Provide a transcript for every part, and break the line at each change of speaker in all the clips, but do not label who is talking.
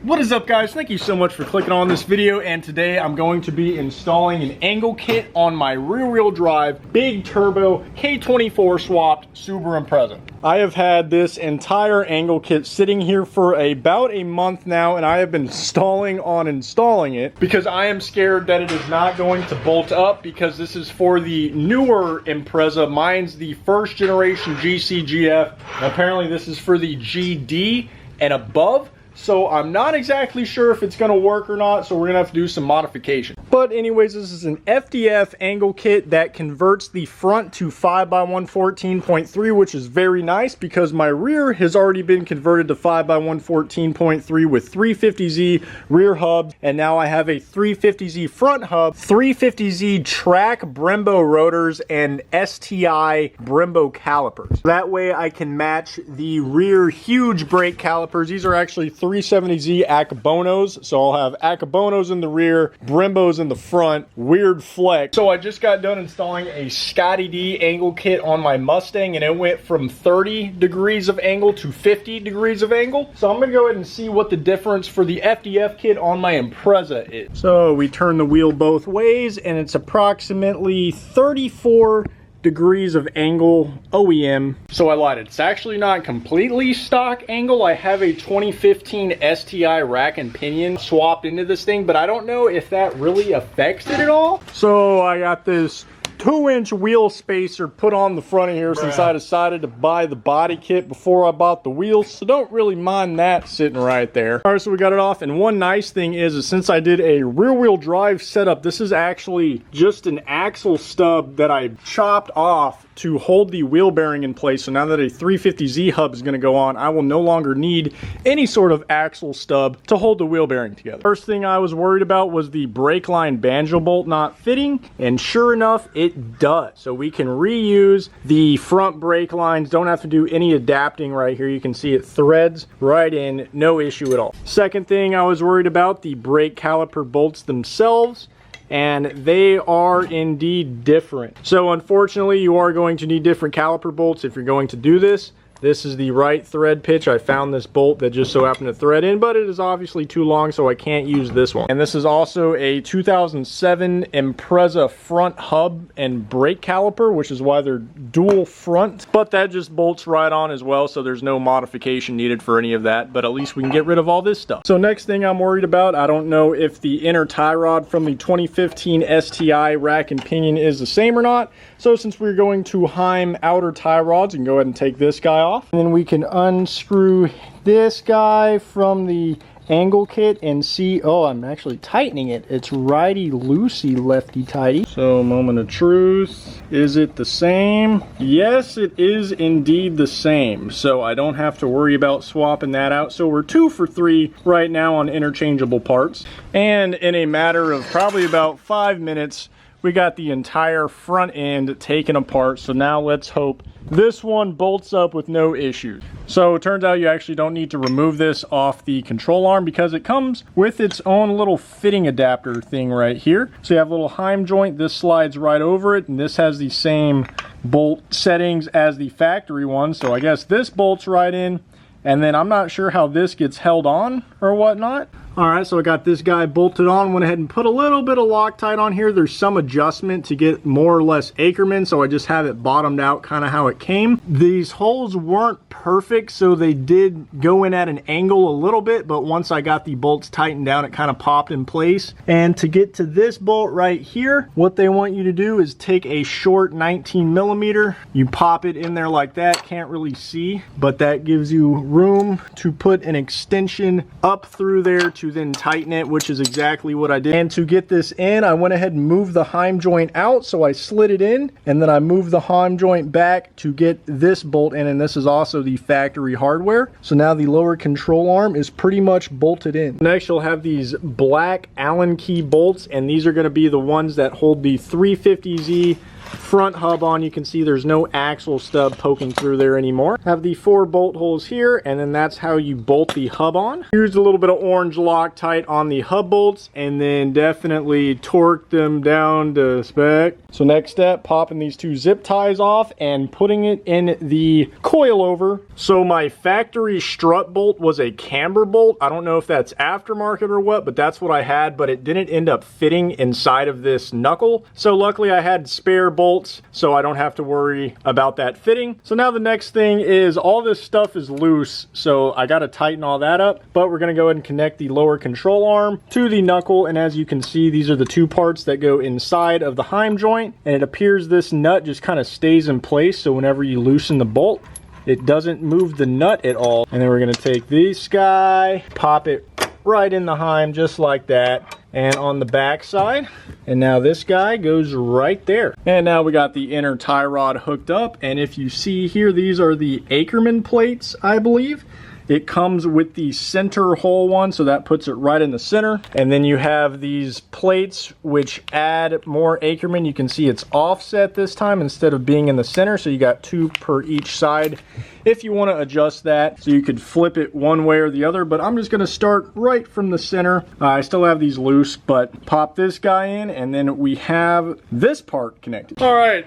What is up, guys? Thank you so much for clicking on this video, and today I'm going to be installing an angle kit on my rear-wheel drive big turbo K24 swapped Subaru Impreza. I have had this entire angle kit sitting here for about a month now, and I have been stalling on installing it because I am scared that it is not going to bolt up, because this is for the newer Impreza. Mine's the first generation GC8. Apparently this is for the GD and above. So I'm not exactly sure if it's going to work or not, so we're going to have to do some modification. But anyways, this is an FDF angle kit that converts the front to 5x114.3, which is very nice because my rear has already been converted to 5x114.3 with 350Z rear hubs, and now I have a 350Z front hub, 350Z track Brembo rotors, and STi Brembo calipers. That way I can match the rear huge brake calipers. These are actually 370Z Akabonos, so I'll have Akabonos in the rear, Brembos in the front. Weird flex. So I just got done installing a Scotty D angle kit on my Mustang, and it went from 30 degrees of angle to 50 degrees of angle. So I'm gonna go ahead and see what the difference for the FDF kit on my Impreza is. So we turn the wheel both ways, and it's approximately 34 degrees of angle OEM. So I lied, it's actually not completely stock angle. I have a 2015 STi rack and pinion swapped into this thing, but I don't know if that really affects it at all. So I got this 2-inch wheel spacer put on the front of here since I decided to buy the body kit before I bought the wheels, so don't really mind that sitting right there. All right, so we got it off, and one nice thing is since I did a rear-wheel drive setup, this is actually just an axle stub that I chopped off to hold the wheel bearing in place. So now that a 350Z hub is going to go on, I will no longer need any sort of axle stub to hold the wheel bearing together. First thing I was worried about was the brake line banjo bolt not fitting, and sure enough, it does. So we can reuse the front brake lines, don't have to do any adapting right here. You can see it threads right in, no issue at all. Second thing I was worried about, the brake caliper bolts themselves, and they are indeed different. So unfortunately, you are going to need different caliper bolts if you're going to do this. This is the right thread pitch. I found this bolt that just so happened to thread in, but it is obviously too long, so I can't use this one. And this is also a 2007 Impreza front hub and brake caliper, which is why they're dual front. But that just bolts right on as well, so there's no modification needed for any of that, but at least we can get rid of all this stuff. So next thing I'm worried about, I don't know if the inner tie rod from the 2015 STi rack and pinion is the same or not. So since we're going to Heim outer tie rods, you can go ahead and take this guy off. And then we can unscrew this guy from the angle kit and see, oh, I'm actually tightening it. It's righty-loosey, lefty-tighty. So moment of truth. Is it the same? Yes, it is indeed the same. So I don't have to worry about swapping that out. So we're 2 for 3 right now on interchangeable parts. And in a matter of probably about 5 minutes, we got the entire front end taken apart. So now let's hope this one bolts up with no issues. So it turns out you actually don't need to remove this off the control arm because it comes with its own little fitting adapter thing right here. So you have a little heim joint, this slides right over it, and this has the same bolt settings as the factory one. So I guess this bolts right in, and then I'm not sure how this gets held on or whatnot. All right, so I got this guy bolted on, went ahead and put a little bit of Loctite on here. There's some adjustment to get more or less Ackerman, so I just have it bottomed out kind of how it came. These holes weren't perfect, so they did go in at an angle a little bit, but once I got the bolts tightened down, it kind of popped in place. And to get to this bolt right here, what they want you to do is take a short 19mm. You pop it in there like that. Can't really see, but that gives you room to put an extension up through there to then tighten it, which is exactly what I did. And to get this in, I went ahead and moved the heim joint out, so I slid it in, and then I moved the heim joint back to get this bolt in, and this is also the factory hardware. So now the lower control arm is pretty much bolted in. Next, you'll have these black Allen key bolts, and these are going to be the ones that hold the 350Z front hub on, you can see there's no axle stub poking through there anymore. Have the 4 bolt holes here, and then that's how you bolt the hub on. Here's a little bit of orange Loctite on the hub bolts, and then definitely torque them down to spec. So next step, popping these 2 zip ties off and putting it in the coilover. So my factory strut bolt was a camber bolt. I don't know if that's aftermarket or what, but that's what I had, but it didn't end up fitting inside of this knuckle. So luckily I had spare bolts, so I don't have to worry about that fitting. So now the next thing is all this stuff is loose, so I got to tighten all that up, but we're going to go ahead and connect the lower control arm to the knuckle. And as you can see, these are the 2 parts that go inside of the heim joint, and it appears this nut just kind of stays in place, so whenever you loosen the bolt, it doesn't move the nut at all. And then we're going to take this guy, pop it right in the heim just like that, and on the back side, and now this guy goes right there. And now we got the inner tie rod hooked up, and if you see here, these are the Ackerman plates, I believe. It comes with the center hole one, so that puts it right in the center. And then you have these plates which add more Ackerman. You can see it's offset this time instead of being in the center, so you got 2 per each side if you want to adjust that. So you could flip it one way or the other, but I'm just going to start right from the center. I still have these loose, but pop this guy in, and then we have this part connected. All right,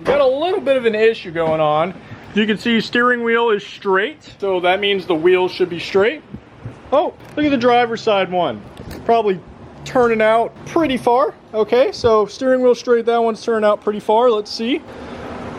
got a little bit of an issue going on. You can see steering wheel is straight, so that means the wheels should be straight. Oh, look at the driver's side one. Probably turning out pretty far. Okay, so steering wheel straight, that one's turning out pretty far. Let's see.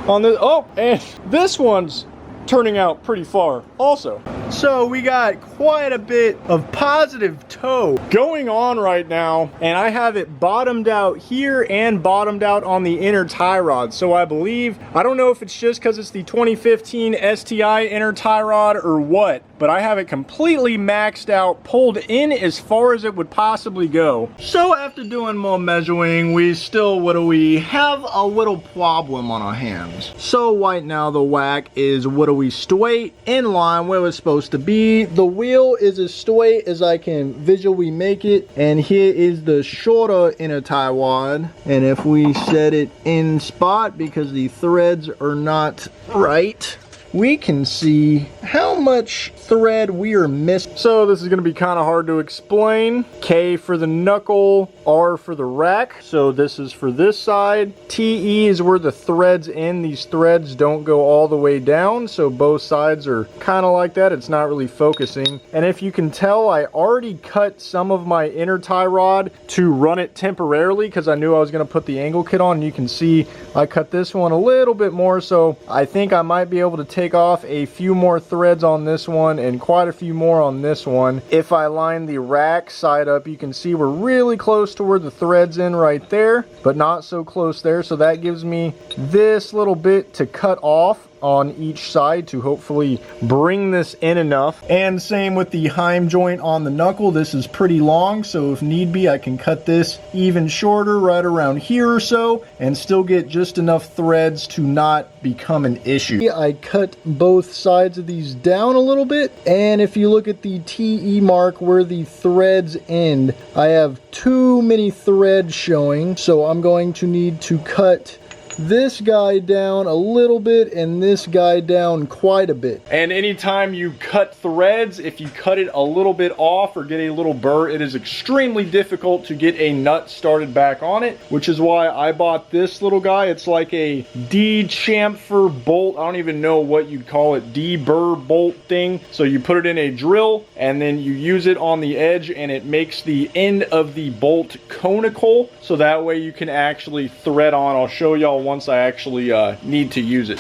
On the, oh, and this one's turning out pretty far also. So we got quite a bit of positive tow going on right now, and I have it bottomed out here and bottomed out on the inner tie rod. So I believe, I don't know if it's just because it's the 2015 STi inner tie rod or what, but I have it completely maxed out, pulled in as far as it would possibly go. So after doing more measuring, we still, what do we have? A little problem on our hands. So right now the whack is, what do we, straight in line where it's supposed to be. The wheel is as straight as I can visually make it, and here is the shorter inner tie rod. And if we set it in spot because the threads are not right, we can see how much thread we are missing. So this is going to be kind of hard to explain. K for the knuckle, R for the rack. So this is for this side. TE is where the threads end. These threads don't go all the way down, so both sides are kind of like that. It's not really focusing. And if you can tell, I already cut some of my inner tie rod to run it temporarily because I knew I was going to put the angle kit on. You can see I cut this one a little bit more, so I think I might be able to take off a few more threads on this one and quite a few more on this one. If I line the rack side up, you can see we're really close to where the threads end right there, but not so close there. So that gives me this little bit to cut off on each side to hopefully bring this in enough. And same with the heim joint on the knuckle. This is pretty long, so if need be, I can cut this even shorter right around here or so and still get just enough threads to not become an issue. I cut both sides of these down a little bit, and if you look at the TE mark where the threads end, I have too many threads showing, so I'm going to need to cut this guy down a little bit and this guy down quite a bit. And anytime you cut threads, if you cut it a little bit off or get a little burr, it is extremely difficult to get a nut started back on it, which is why I bought this little guy. It's like a de-chamfer bolt. I don't even know what you'd call it, de-burr bolt thing. So you put it in a drill and then you use it on the edge, and it makes the end of the bolt conical, so that way you can actually thread on. I'll show y'all once I actually need to use it.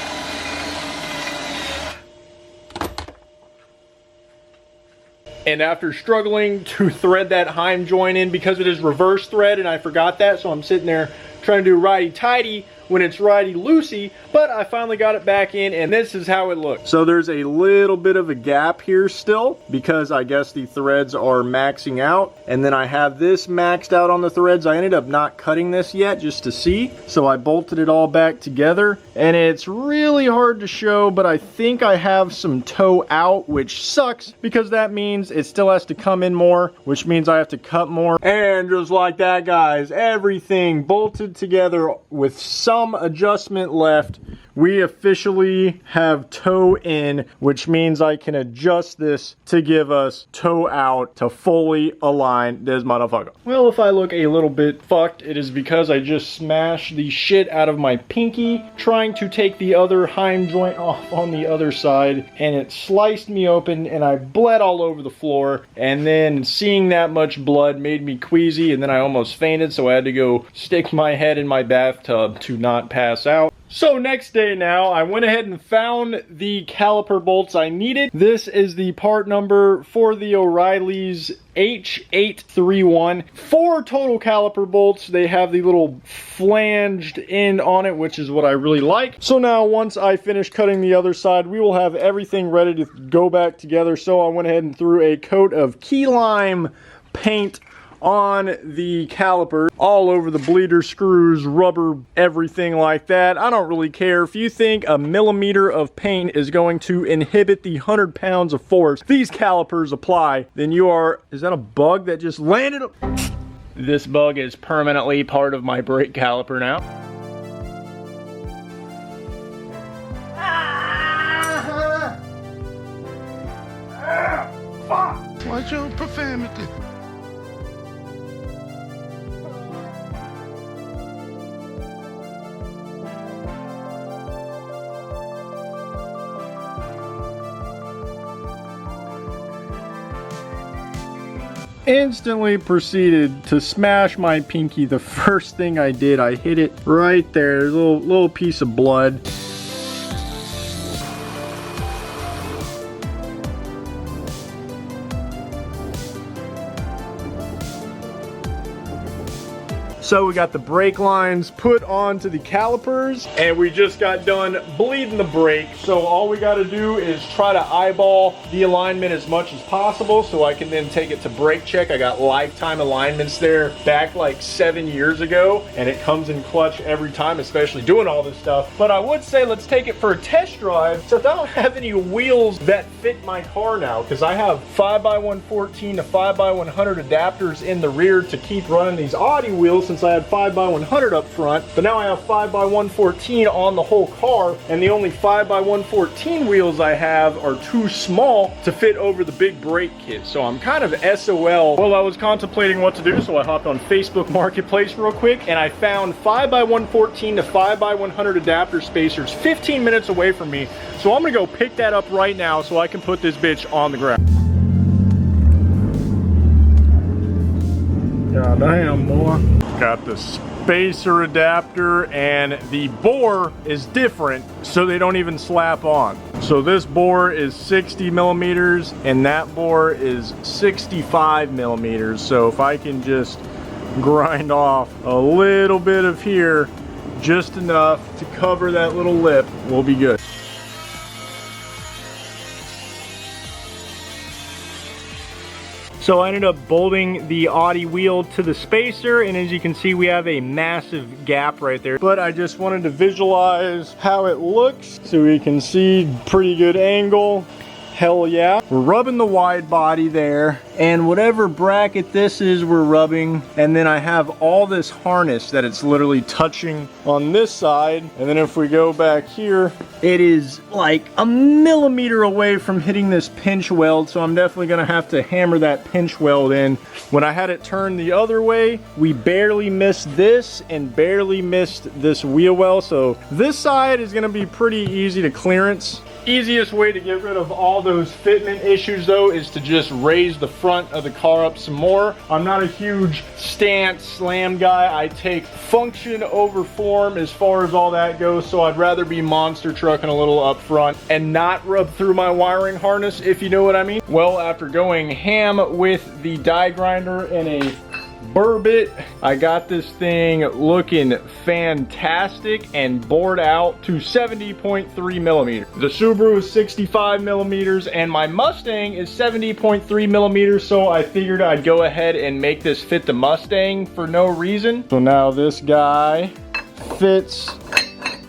And after struggling to thread that heim joint in, because it is reverse thread and I forgot that, so I'm sitting there trying to do righty-tighty when it's righty-loosey, but I finally got it back in, and this is how it looks. So there's a little bit of a gap here still, because I guess the threads are maxing out, and then I have this maxed out on the threads. I ended up not cutting this yet just to see, so I bolted it all back together, and it's really hard to show, but I think I have some toe out, which sucks, because that means it still has to come in more, which means I have to cut more. And just like that, guys, everything bolted together with some some adjustment left. We officially have toe in, which means I can adjust this to give us toe out to fully align this motherfucker. Well, if I look a little bit fucked, it is because I just smashed the shit out of my pinky trying to take the other heim joint off on the other side, and it sliced me open and I bled all over the floor, and then seeing that much blood made me queasy, and then I almost fainted, so I had to go stick my head in my bathtub to not pass out. So next day now, I went ahead and found the caliper bolts I needed. This is the part number for the O'Reilly's H831. 4 total caliper bolts. They have the little flanged end on it, which is what I really like. So now once I finish cutting the other side, we will have everything ready to go back together. So I went ahead and threw a coat of key lime paint on the caliper, all over the bleeder, screws, rubber, everything like that. I don't really care. If you think a millimeter of paint is going to inhibit the 100 pounds of force these calipers apply, then you are... Is that a bug that just landed? This bug is permanently part of my brake caliper now.
Watch your profanity.
Instantly proceeded to smash my pinky. The first thing I did, I hit it right there. There's a little piece of blood. So we got the brake lines put onto the calipers, and we just got done bleeding the brake. So all we got to do is try to eyeball the alignment as much as possible so I can then take it to brake check. I got lifetime alignments there back like 7 years ago, and it comes in clutch every time, especially doing all this stuff. But I would say let's take it for a test drive, since I don't have any wheels that fit my car now, because I have 5x114 to 5x100 adapters in the rear to keep running these Audi wheels, since I had 5x100 up front, but now I have 5x114 on the whole car, and the only 5x114 wheels I have are too small to fit over the big brake kit. So I'm kind of SOL. Well, I was contemplating what to do, so I hopped on Facebook Marketplace real quick, and I found 5x114 to 5x100 adapter spacers 15 minutes away from me. So I'm gonna go pick that up right now so I can put this bitch on the ground. God damn, boy. Got the spacer adapter, and the bore is different, so they don't even slap on. So this bore is 60 millimeters, and that bore is 65 millimeters. So if I can just grind off a little bit of here, just enough to cover that little lip, we'll be good. So I ended up bolting the Audi wheel to the spacer, and as you can see, we have a massive gap right there. But I just wanted to visualize how it looks so we can see pretty good angle. Hell yeah. We're rubbing the wide body there, and whatever bracket this is, we're rubbing. And then I have all this harness that it's literally touching on this side. And then if we go back here, it is like a millimeter away from hitting this pinch weld. So I'm definitely gonna have to hammer that pinch weld in. When I had it turned the other way, we barely missed this and barely missed this wheel well. So this side is gonna be pretty easy to clearance. Easiest way to get rid of all those fitment issues though is to just raise the front of the car up some more. I'm not a huge stance slam guy. I take function over form as far as all that goes, so I'd rather be monster trucking a little up front and not rub through my wiring harness, if you know what I mean. Well, after going ham with the die grinder and a burr bit, I got this thing looking fantastic and bored out to 70.3 millimeters. The Subaru is 65 millimeters and my Mustang is 70.3 millimeters, so I figured I'd go ahead and make this fit the Mustang for no reason. So now this guy fits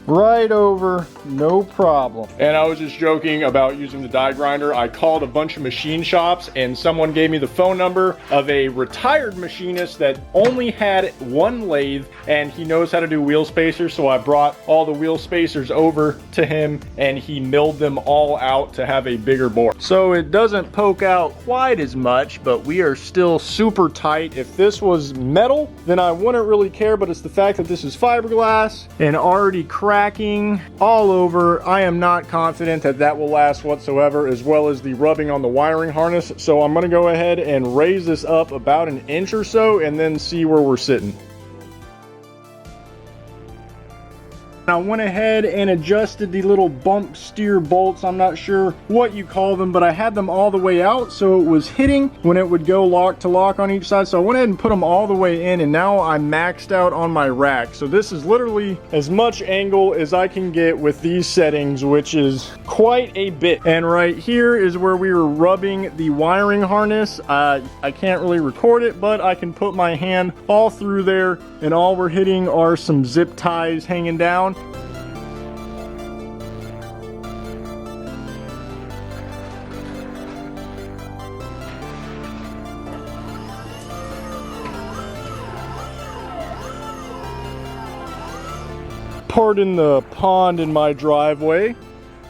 right over no problem. And I was just joking about using the die grinder. I called a bunch of machine shops and someone gave me the phone number of a retired machinist that only had one lathe and he knows how to do wheel spacers. So I brought all the wheel spacers over to him and he milled them all out to have a bigger bore. So it doesn't poke out quite as much, but we are still super tight. If this was metal, then I wouldn't really care, but it's the fact that this is fiberglass and already cracking all over. I am not confident that that will last whatsoever, as well as the rubbing on the wiring harness. So I'm gonna go ahead and raise this up about an inch or so and then see where we're sitting. I went ahead and adjusted the little bump steer bolts. I'm not sure what you call them, but I had them all the way out so it was hitting when it would go lock to lock on each side. So I went ahead and put them all the way in, and now I'm maxed out on my rack. So this is literally as much angle as I can get with these settings, which is quite a bit. And right here is where we were rubbing the wiring harness. I can't really record it, but I can put my hand all through there, and all we're hitting are some zip ties hanging down. Pardon the pond in my driveway,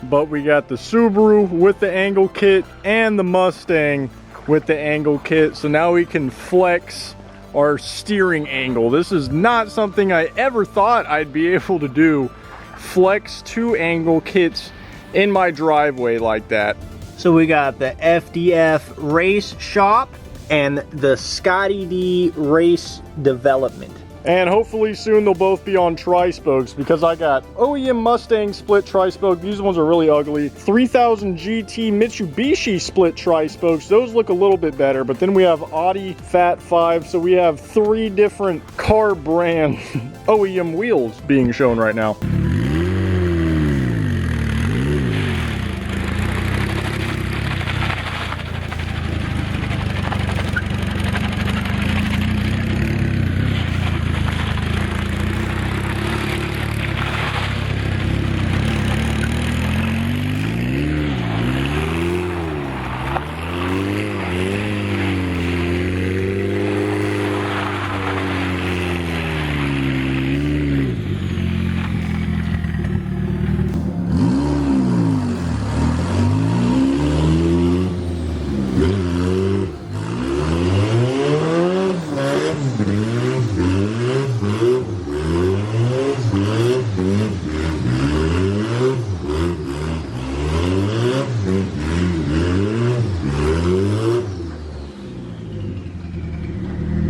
but we got the Subaru with the angle kit and the Mustang with the angle kit, so now we can flex our steering angle. This is not something I ever thought I'd be able to do, flex two angle kits in my driveway like that.
So we got the FDF race shop and the Scotty D race development.
And hopefully soon they'll both be on tri-spokes, because I got OEM Mustang split tri-spoke. These ones are really ugly. 3000 GT Mitsubishi split tri-spokes. Those look a little bit better. But then we have Audi Fat 5. So we have 3 different car brand OEM wheels being shown right now.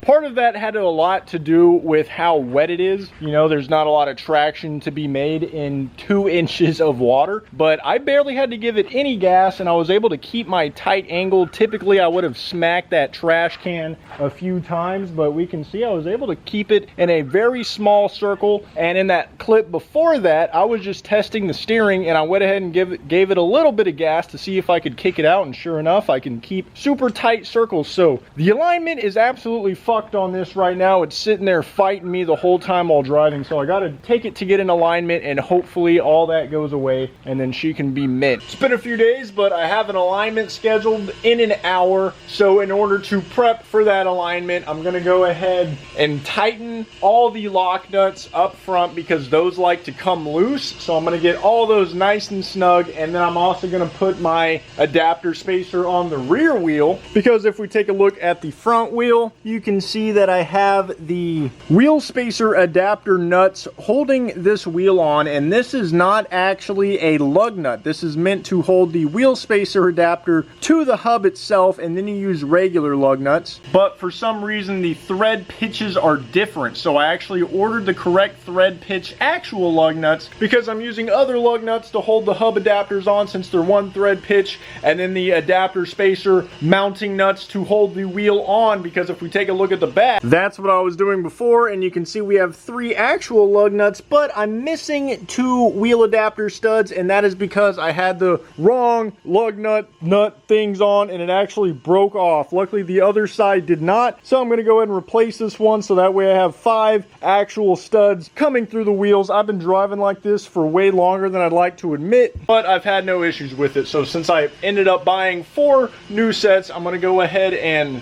Part of that had a lot to do with how wet it is. You know, there's not a lot of traction to be made in 2 inches of water, but I barely had to give it any gas and I was able to keep my tight angle. Typically I would have smacked that trash can a few times, but we can see I was able to keep it in a very small circle. And in that clip before that, I was just testing the steering and I went ahead and gave it a little bit of gas to see if I could kick it out, and sure enough, I can keep super tight circles. So the alignment is absolutely fucked on this right now. It's sitting there fighting me the whole time while driving, so I gotta take it to get in alignment, and hopefully all that goes away and then she can be mint. It's been a few days, but I have an alignment scheduled in an hour. So in order to prep for that alignment, I'm gonna go ahead and tighten all the lock nuts up front because those like to come loose. So I'm gonna get all those nice and snug, and then I'm also gonna put my adapter spacer on the rear wheel, because if we take a look at the front wheel, you can see that I have the wheel spacer adapter nuts holding this wheel on, and this is not actually a lug nut. This is meant to hold the wheel spacer adapter to the hub itself, and then you use regular lug nuts. But for some reason the thread pitches are different, so I actually ordered the correct thread pitch actual lug nuts, because I'm using other lug nuts to hold the hub adapters on since they're one thread pitch, and then the adapter spacer mounting nuts to hold the wheel on, because if we take a look at at the back. That's what I was doing before, and you can see we have 3 actual lug nuts, but I'm missing 2 wheel adapter studs, and that is because I had the wrong lug nut things on, and it actually broke off. Luckily, the other side did not, so I'm gonna go ahead and replace this one, so that way I have 5 actual studs coming through the wheels. I've been driving like this for way longer than I'd like to admit, but I've had no issues with it. So since I ended up buying 4 new sets, I'm gonna go ahead and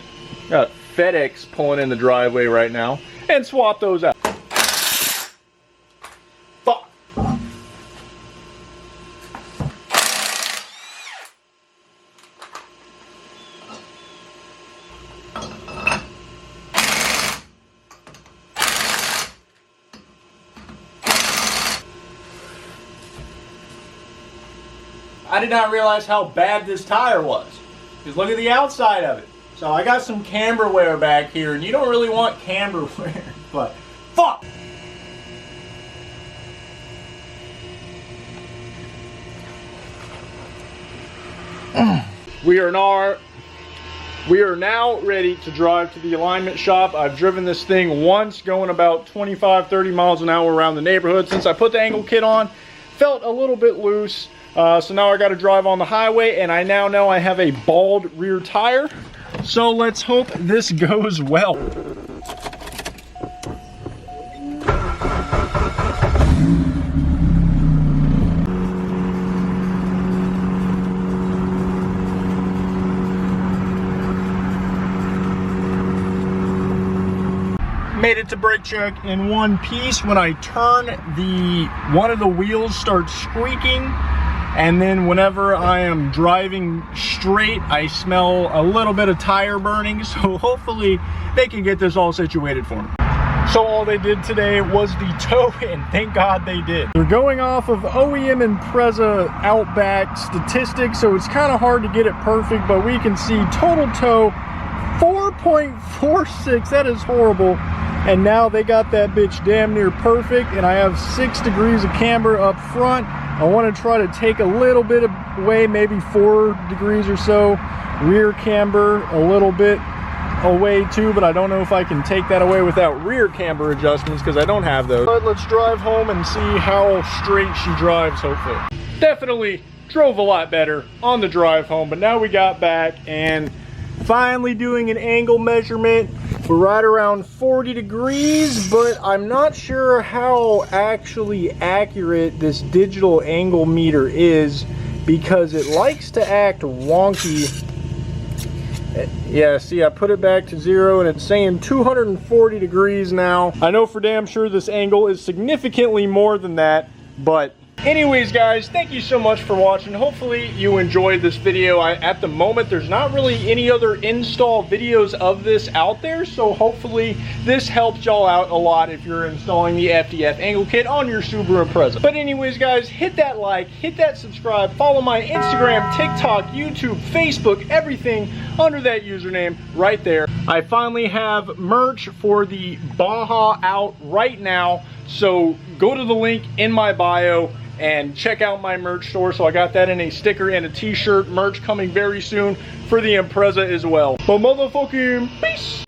got FedEx pulling in the driveway right now and swap those out. Fuck. I did not realize how bad this tire was. Just look at the outside of it. So I got some camber wear back here, and you don't really want camber wear, but fuck! We are now ready to drive to the alignment shop. I've driven this thing once, going about 25-30 miles an hour around the neighborhood. Since I put the angle kit on, felt a little bit loose. So now I got to drive on the highway, and I now know I have a bald rear tire. So let's hope this goes well. Made it to brake check in one piece. When I turn, one of the wheels starts squeaking. And then whenever I am driving straight, I smell a little bit of tire burning. So hopefully they can get this all situated for me. So all they did today was the tow, and thank God they did. They're going off of OEM Impreza Outback statistics, so it's kind of hard to get it perfect, but we can see total tow 4.46. That is horrible. And now they got that bitch damn near perfect, and I have 6 degrees of camber up front. I want to try to take a little bit away, maybe 4 degrees or so. Rear camber a little bit away too, but I don't know if I can take that away without rear camber adjustments because I don't have those. But let's drive home and see how straight she drives, hopefully. Definitely drove a lot better on the drive home, but now we got back and finally doing an angle measurement. We're right around 40 degrees, but I'm not sure how actually accurate this digital angle meter is because it likes to act wonky. Yeah, see, I put it back to 0 and it's saying 240 degrees now. I know for damn sure this angle is significantly more than that, but anyways, guys, thank you so much for watching. Hopefully you enjoyed this video. At the moment, there's not really any other install videos of this out there, so hopefully this helps y'all out a lot if you're installing the FDF angle kit on your Subaru Impreza. But anyways, guys, hit that like, hit that subscribe, follow my Instagram, TikTok, YouTube, Facebook, everything under that username right there. I finally have merch for the Baja out right now, so go to the link in my bio and check out my merch store. So I got that in a sticker and a t-shirt. Merch coming very soon for the Impreza as well. But motherfucking peace!